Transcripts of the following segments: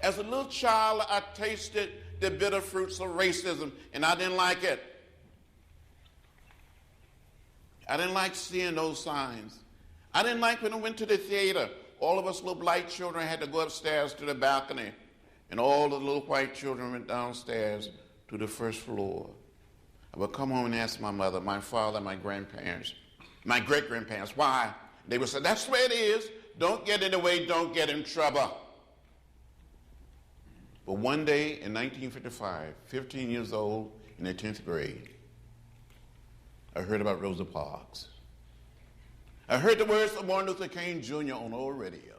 As a little child, I tasted the bitter fruits of racism, and I didn't like it. I didn't like seeing those signs. I didn't like when I went to the theater. All of us little black children had to go upstairs to the balcony, and all the little white children went downstairs to the first floor. I would come home and ask my mother, my father, my grandparents, my great-grandparents, why? They would say, that's the way it is. Don't get in the way, don't get in trouble. But one day in 1955, 15 years old, in the 10th grade, I heard about Rosa Parks. I heard the words of Martin Luther King Jr. on old radio.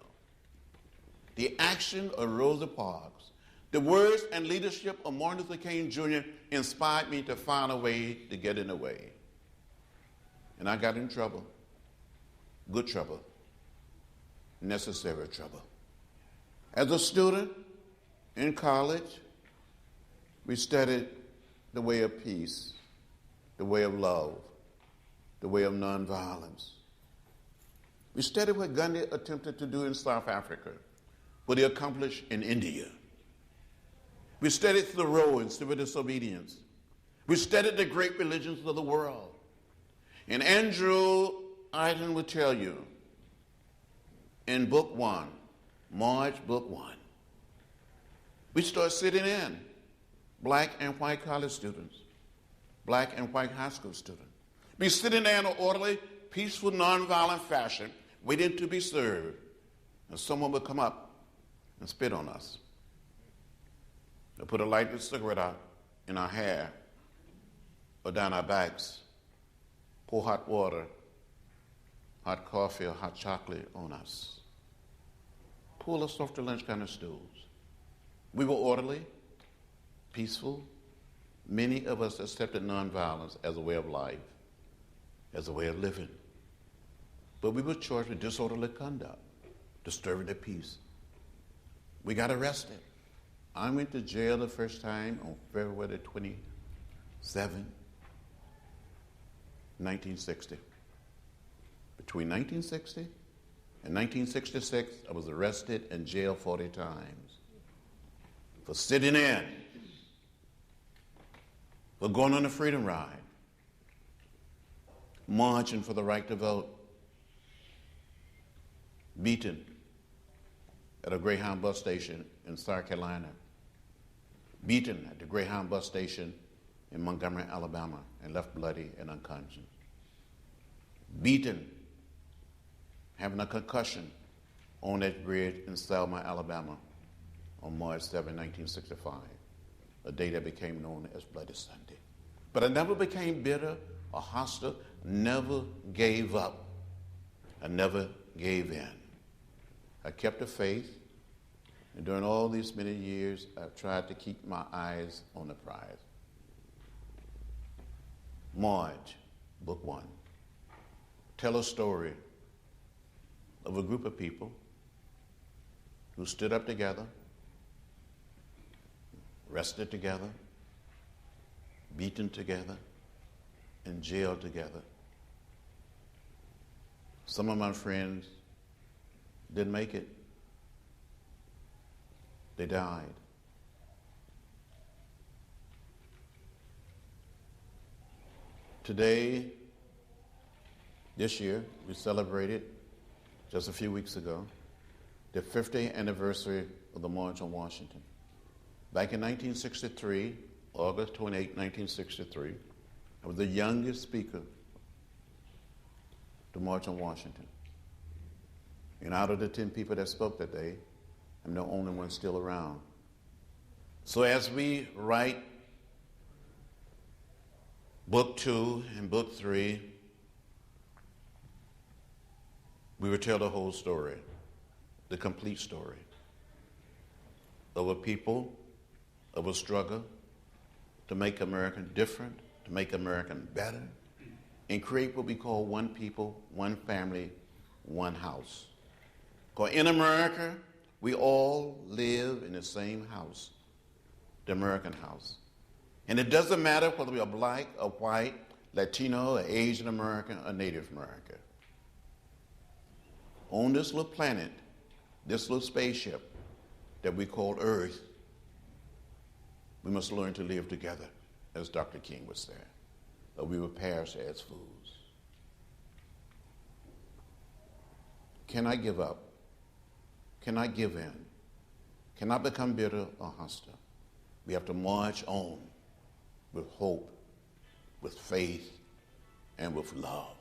The action of Rosa Parks, the words and leadership of Martin Luther King Jr. inspired me to find a way to get in the way. And I got in trouble, good trouble, necessary trouble. As a student in college, we studied the way of peace, the way of love, the way of nonviolence. We studied what Gandhi attempted to do in South Africa, what he accomplished in India. We studied Thoreau and civil disobedience. We studied the great religions of the world. And Andrew Aydin will tell you in book 1, March book 1, we start sitting in, black and white college students, black and white high school students. We sitting there in an orderly, peaceful, nonviolent fashion, waiting to be served. And someone would come up and spit on us. They'll put a lighted cigarette out in our hair or down our backs, pour hot water, hot coffee or hot chocolate on us, pull us off the lunch counter stools. We were orderly, peaceful. Many of us accepted nonviolence as a way of life, as a way of living. But we were charged with disorderly conduct, disturbing the peace. We got arrested. I went to jail the first time on February 27, 1960. Between 1960 and 1966, I was arrested and jailed 40 times for sitting in, for going on a freedom ride, marching for the right to vote, beaten at a Greyhound bus station in South Carolina, beaten at the Greyhound bus station in Montgomery, Alabama, and left bloody and unconscious, beaten, having a concussion on that bridge in Selma, Alabama on March 7, 1965, a day that became known as Bloody Sunday. But I never became bitter or hostile, never gave up. I never gave in. I kept the faith, and during all these many years, I've tried to keep my eyes on the prize. March, book 1. Tell a story of a group of people who stood up together, rested together, beaten together, and jailed together. Some of my friends didn't make it. They died. Today, this year, we celebrated, just a few weeks ago, the 50th anniversary of the March on Washington. Back in 1963, August 28, 1963, I was the youngest speaker to March on Washington. And out of the 10 people that spoke that day, I'm the only one still around. So as we write book 2 and book 3, we will tell the whole story, the complete story of a people, of a struggle to make America different, to make America better, and create what we call one people, one family, one house. Because in America, we all live in the same house, the American house. And it doesn't matter whether we are black or white, Latino or Asian American or Native American. On this little planet, this little spaceship, that we call earth, we must learn to live together, as Dr. King would say, or we will perish as fools. Can I give up? Can I give in? Can I become bitter or hostile? We have to march on with hope, with faith, and with love.